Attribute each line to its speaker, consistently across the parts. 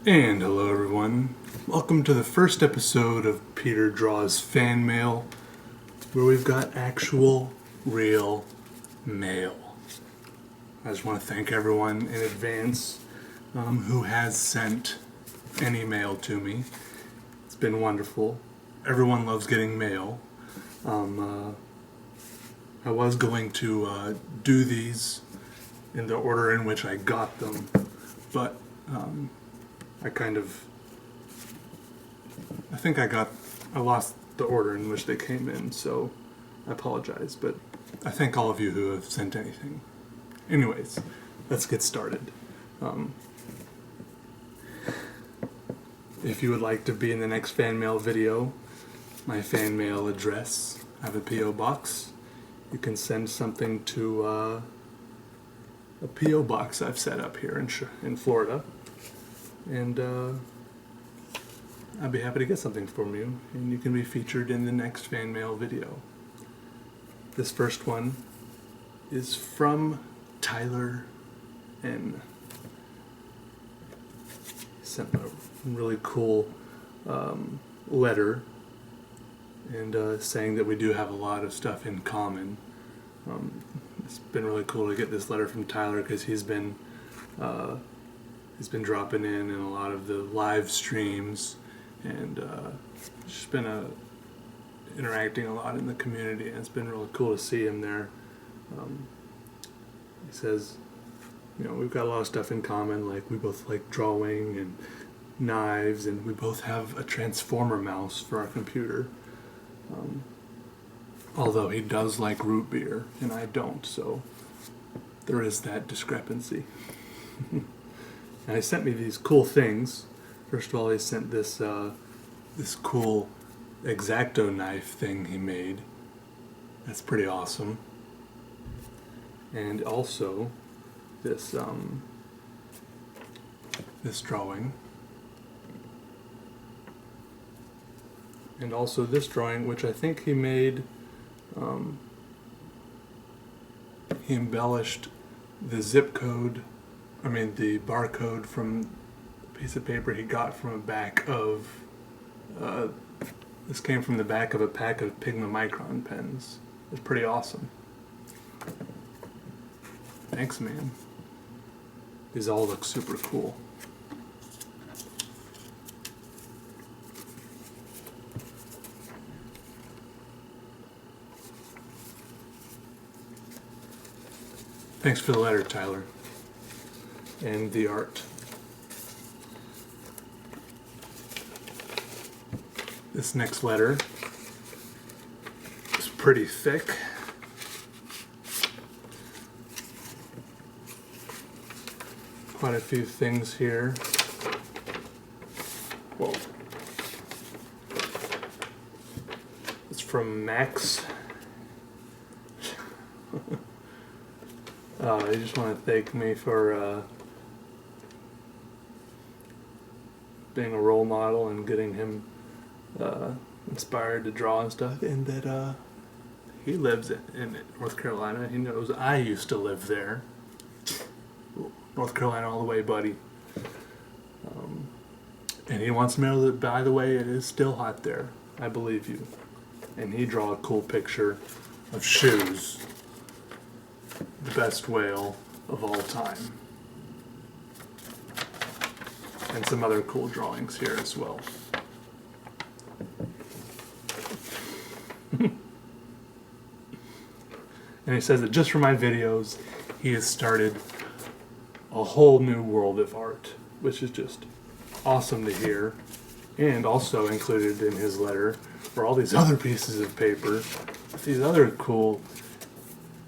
Speaker 1: And hello everyone. Welcome to the first episode of Peter Draws Fan Mail, where we've got actual, real mail. I just want to thank everyone in advance who has sent any mail to me. It's been wonderful. Everyone loves getting mail. I was going to do these in the order in which I got them, but I lost the order in which they came in, so I apologize, but I thank all of you who have sent anything. Anyways, let's get started. If you would like to be in the next fan mail video, my fan mail address, I have a P.O. box. You can send something to a P.O. box I've set up here in Florida, and I'd be happy to get something from you, and you can be featured in the next fan mail video. This first one is from Tyler N. He sent a really cool letter, and saying that we do have a lot of stuff in common. It's been really cool to get this letter from Tyler because he's been dropping in a lot of the live streams, and just been interacting a lot in the community, and it's been really cool to see him there. He says, we've got a lot of stuff in common, like we both like drawing and knives, and we both have a transformer mouse for our computer. Although he does like root beer and I don't, so there is that discrepancy. And he sent me these cool things. First of all, he sent this cool X-Acto knife thing he made. That's pretty awesome. And also this drawing. And also this drawing, which I think he made. He embellished the the barcode from a piece of paper he got from a back of, this came from the back of a pack of Pigma Micron pens. It's pretty awesome. Thanks, man. These all look super cool. Thanks for the letter, Tyler, and the art. This next letter is pretty thick. Quite a few things here. Whoa. It's from Max. They just want to thank me for being a role model and getting him inspired to draw and stuff, and that he lives in North Carolina. He knows I used to live there. North Carolina all the way, buddy. And he wants to know that, by the way, it is still hot there. I believe you. And he drew a cool picture of shoes. The best whale of all time. And some other cool drawings here as well. And he says that just for my videos, he has started a whole new world of art, which is just awesome to hear. And also included in his letter were all these other pieces of paper with these other cool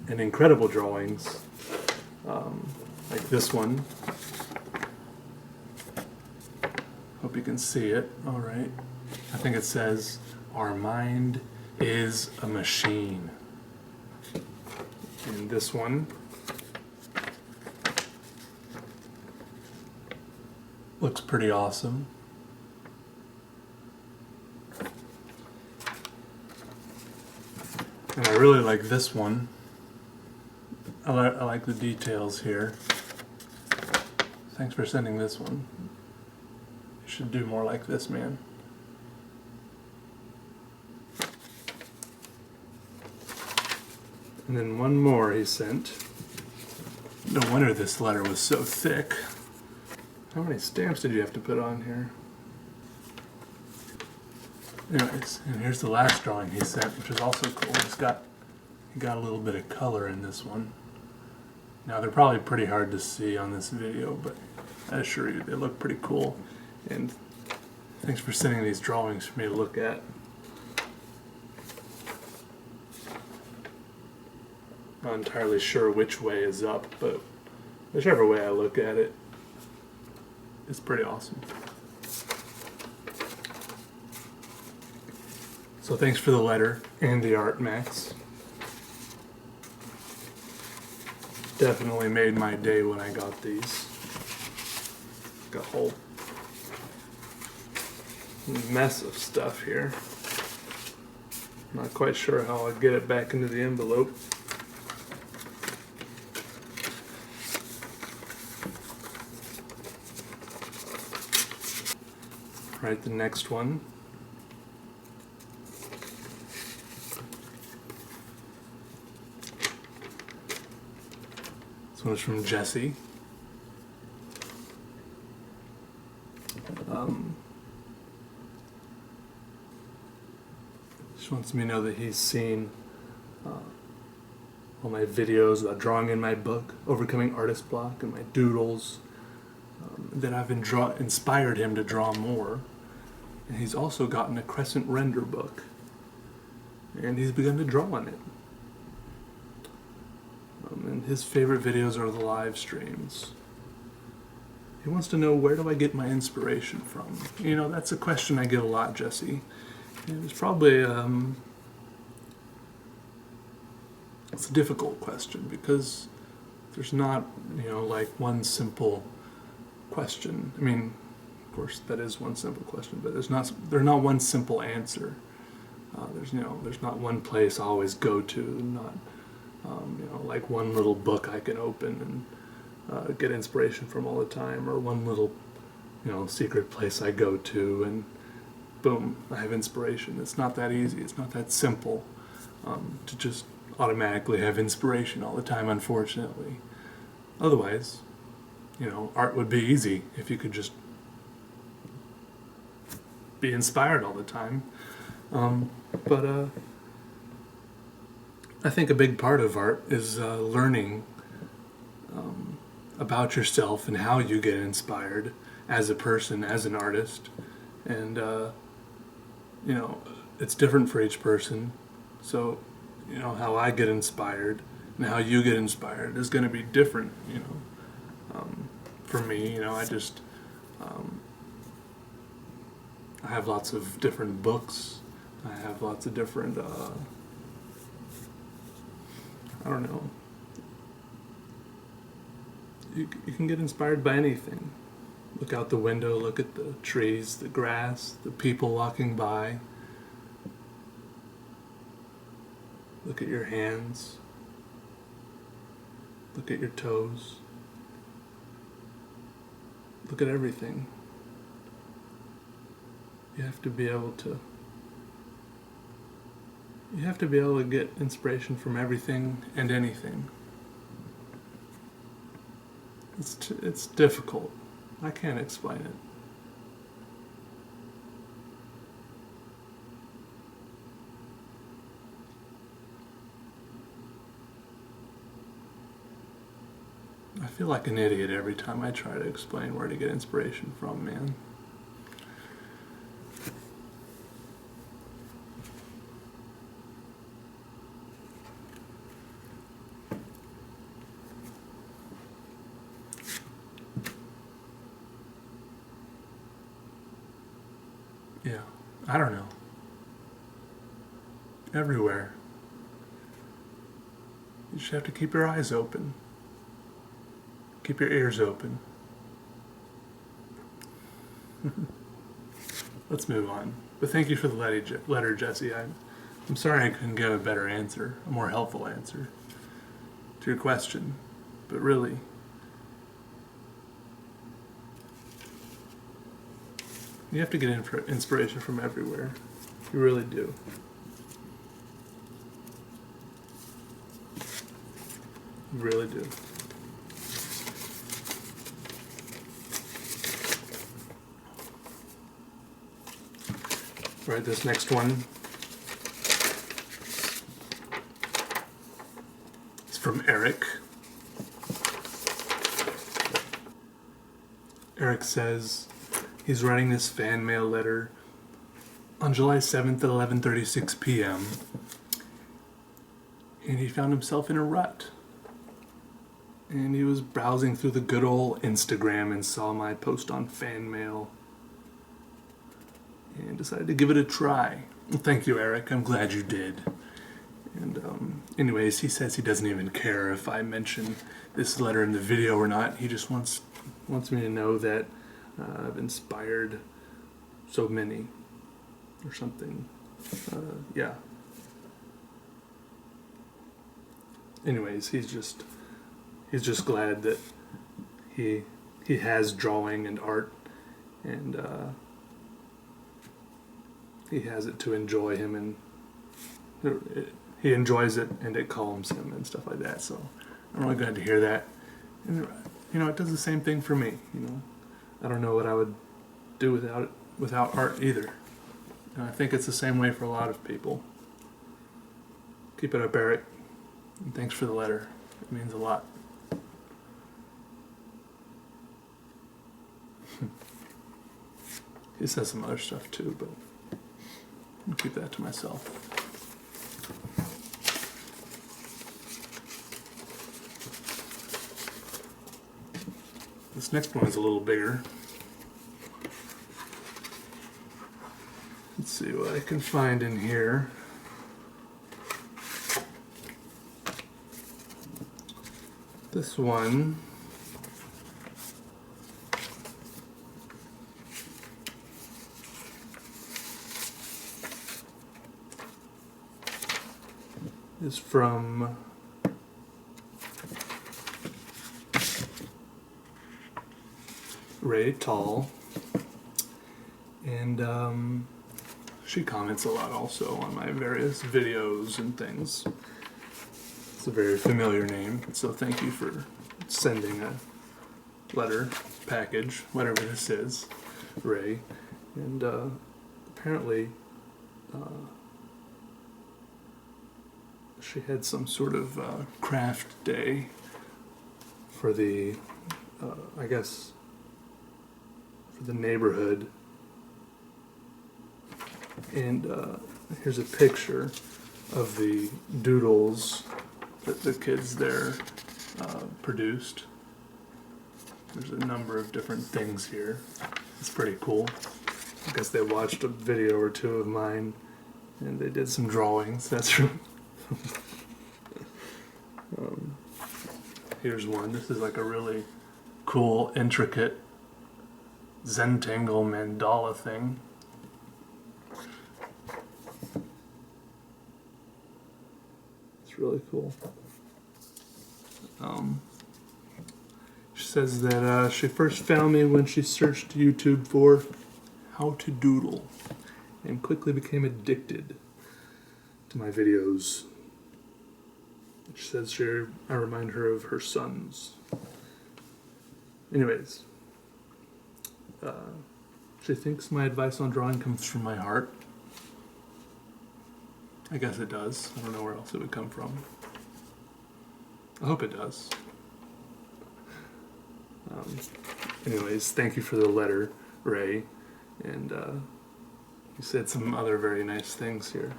Speaker 1: and incredible drawings, like this one. Hope you can see it. All right. I think it says, "Our mind is a machine." And this one looks pretty awesome. And I really like this one. I like the details here. Thanks for sending this one. Should do more like this, man. And then one more he sent. No wonder this letter was so thick. How many stamps did you have to put on here? Anyways, and here's the last drawing he sent, which is also cool. He got a little bit of color in this one. Now they're probably pretty hard to see on this video, but I assure you they look pretty cool. And thanks for sending these drawings for me to look at. Not entirely sure which way is up, but whichever way I look at it, it's pretty awesome. So thanks for the letter and the art, Max. Definitely made my day when I got these. Got a whole mess of stuff here. Not quite sure how I'll get it back into the envelope. Right, the next one. This one is from Jesse. Just wants me to know that he's seen all my videos about drawing in my book, Overcoming Artist Block, and my doodles, that I've inspired him to draw more. And he's also gotten a Crescent Render book, and he's begun to draw on it. And his favorite videos are the live streams. He wants to know, where do I get my inspiration from? You know, that's a question I get a lot, Jesse. And it's probably it's a difficult question, because there's not, you know, like one simple question. I mean, of course, that is one simple question, but there's not one simple answer. There's not one place I always go to, not like one little book I can open and get inspiration from all the time, or one little secret place I go to and boom, I have inspiration. It's not that easy. It's not that simple to just automatically have inspiration all the time, unfortunately. Otherwise, art would be easy if you could just be inspired all the time. But I think a big part of art is learning about yourself and how you get inspired as a person, as an artist. And, it's different for each person. So, how I get inspired and how you get inspired is going to be different, for me. I have lots of different books. I have lots of different, I don't know. You can get inspired by anything. Look out the window, look at the trees, the grass, the people walking by. Look at your hands. Look at your toes. Look at everything. You have to be able to get inspiration from everything and anything. It's difficult. I can't explain it. I feel like an idiot every time I try to explain where to get inspiration from, man. Yeah, I don't know. Everywhere. You just have to keep your eyes open. Keep your ears open. Let's move on. But thank you for the letter, Jesse. I'm sorry I couldn't give a better answer, a more helpful answer to your question. But really, You have to get inspiration from everywhere. You really do. You really do. All right, this next one is from Eric. Eric says he's writing this fan mail letter on July 7th at 11:36 p.m. and he found himself in a rut. And he was browsing through the good old Instagram and saw my post on FanMail and decided to give it a try. Well, thank you, Eric. I'm glad you did. And anyways, he says he doesn't even care if I mention this letter in the video or not. He just wants me to know that I've inspired so many or something. Yeah. Anyways, he's just glad that he has drawing and art, and he has it to enjoy him, and he enjoys it, and it calms him and stuff like that. So I'm really glad to hear that. And it does the same thing for me. I don't know what I would do without art either. And I think it's the same way for a lot of people. Keep it up, Eric. And thanks for the letter. It means a lot. He says some other stuff too, but I'll keep that to myself. This next one is a little bigger. Let's see what I can find in here. This one is from Ray Tall, and she comments a lot also on my various videos and things. It's a very familiar name, so thank you for sending a letter, package, whatever this is, Ray. And apparently she had some sort of craft day for the, I guess, for the neighborhood. And here's a picture of the doodles that the kids there produced. There's a number of different things here. It's pretty cool. I guess they watched a video or two of mine and they did some drawings. That's true. Here's one. This is like a really cool, intricate Zentangle mandala thing. It's really cool. She says that she first found me when she searched YouTube for how to doodle and quickly became addicted to my videos. She says I remind her of her sons. Anyways, she thinks my advice on drawing comes from my heart. I guess it does. I don't know where else it would come from. I hope it does. Anyways, thank you for the letter, Ray. And you said some other very nice things here.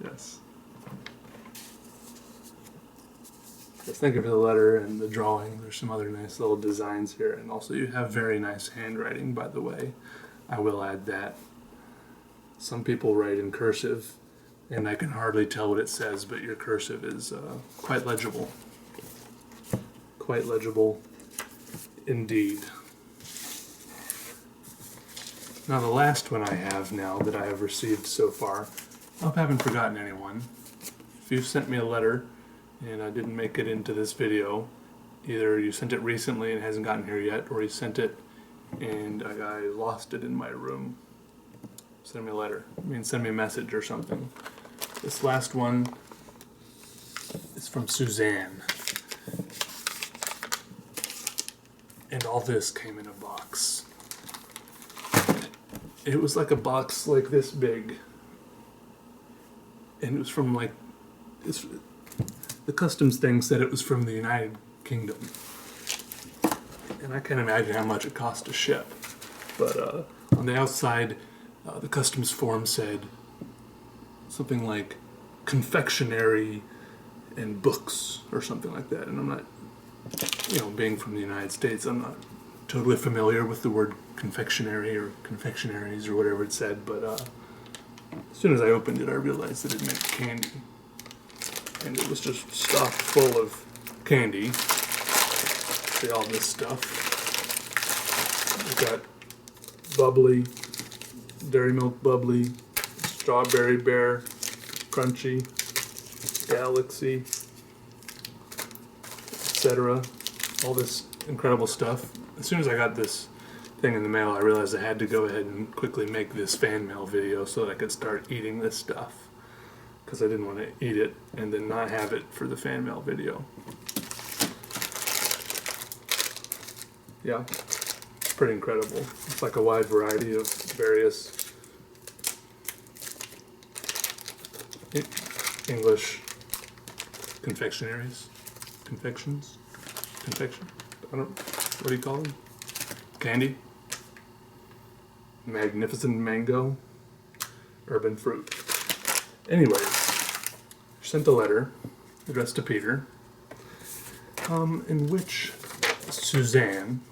Speaker 1: Yes. Yes, thank you for the letter and the drawing. There's some other nice little designs here. And also you have very nice handwriting, by the way. I will add that. Some people write in cursive, and I can hardly tell what it says, but your cursive is quite legible. Quite legible indeed. Now the last one I have now that I have received so far, I hope I haven't forgotten anyone. If you've sent me a letter and I didn't make it into this video, either you sent it recently and it hasn't gotten here yet, or you sent it and I lost it in my room. Send me a letter. Send me a message or something. This last one is from Suzanne. And all this came in a box. It was like a box like this big. And it was from the customs thing said it was from the United Kingdom. And I can't imagine how much it cost to ship. But on the outside, the customs form said something like confectionery and books or something like that. And I'm not, being from the United States, I'm not totally familiar with the word confectionery or confectionaries or whatever it said. But as soon as I opened it, I realized that it meant candy. And it was just stocked full of candy. See all this stuff. We got bubbly, Dairy Milk bubbly, Strawberry Bear, Crunchy, Galaxy, etc. All this incredible stuff. As soon as I got this thing in the mail, I realized I had to go ahead and quickly make this fan mail video so that I could start eating this stuff. Because I didn't want to eat it and then not have it for the fan mail video. Yeah, it's pretty incredible. It's like a wide variety of various English confectionaries. Confection? What do you call them? Candy? Magnificent mango? Urban fruit. Anyways, she sent a letter addressed to Peter, in which Suzanne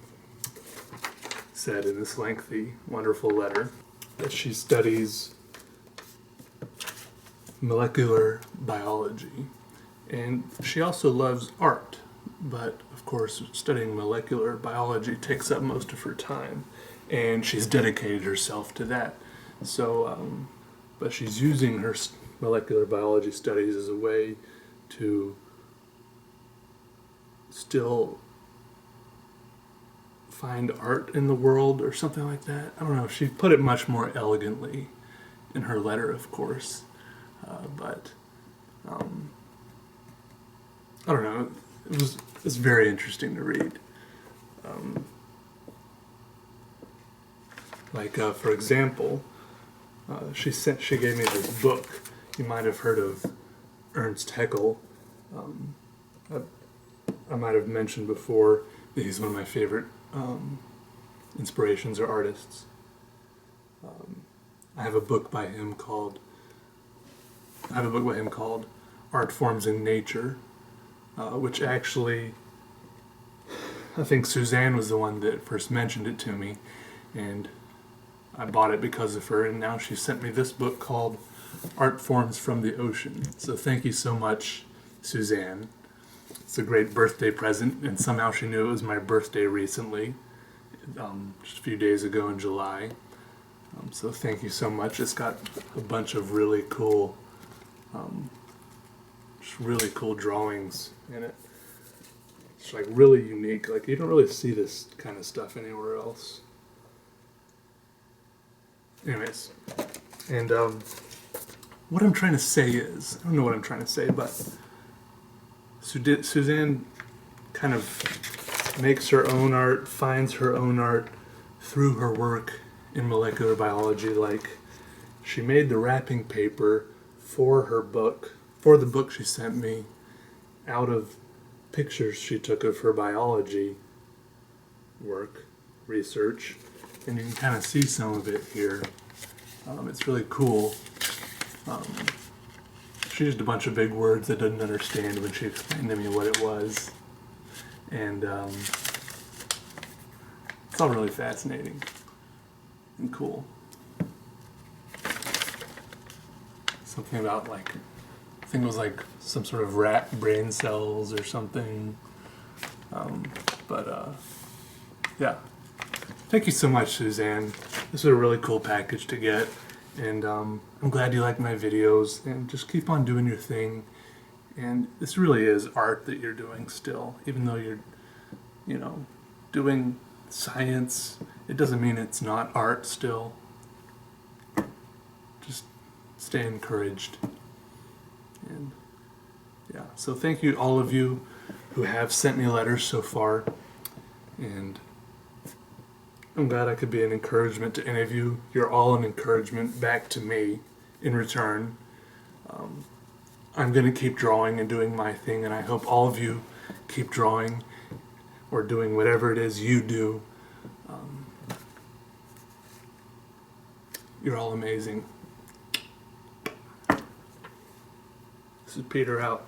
Speaker 1: said in this lengthy, wonderful letter that she studies molecular biology, and she also loves art, but of course studying molecular biology takes up most of her time, and she's dedicated herself to that. So, but she's using her molecular biology studies as a way to still find art in the world or something like that. I don't know. She put it much more elegantly in her letter, of course. But I don't know. It's very interesting to read. For example, she gave me this book. You might have heard of Ernst Haeckel. I might have mentioned before that he's one of my favorite inspirations or artists. I have a book by him called Art Forms in Nature, which actually, I think Suzanne was the one that first mentioned it to me, and I bought it because of her, and now she sent me this book called Art Forms from the Ocean. So thank you so much, Suzanne. It's a great birthday present, and somehow she knew it was my birthday recently, just a few days ago in July. So thank you so much. It's got a bunch of really cool drawings in it. It's like really unique. Like you don't really see this kind of stuff anywhere else. Anyways, and what I'm trying to say is, I don't know what I'm trying to say, but Suzanne kind of makes her own art, finds her own art through her work in molecular biology. Like she made the wrapping paper for her book, for the book she sent me, out of pictures she took of her biology work, research, and you can kind of see some of it here. It's really cool. She used a bunch of big words I didn't understand when she explained to me what it was, and it's all really fascinating and cool. Something about I think it was some sort of rat brain cells or something. Yeah. Thank you so much, Suzanne. This is a really cool package to get, and I'm glad you like my videos, and just keep on doing your thing. And this really is art that you're doing still, even though you're doing science, it doesn't mean it's not art still. Just stay encouraged. And yeah, so thank you all of you who have sent me letters so far. And I'm glad I could be an encouragement to any of you. You're all an encouragement back to me in return. I'm going to keep drawing and doing my thing, and I hope all of you keep drawing or doing whatever it is you do. You're all amazing. This is Peter out.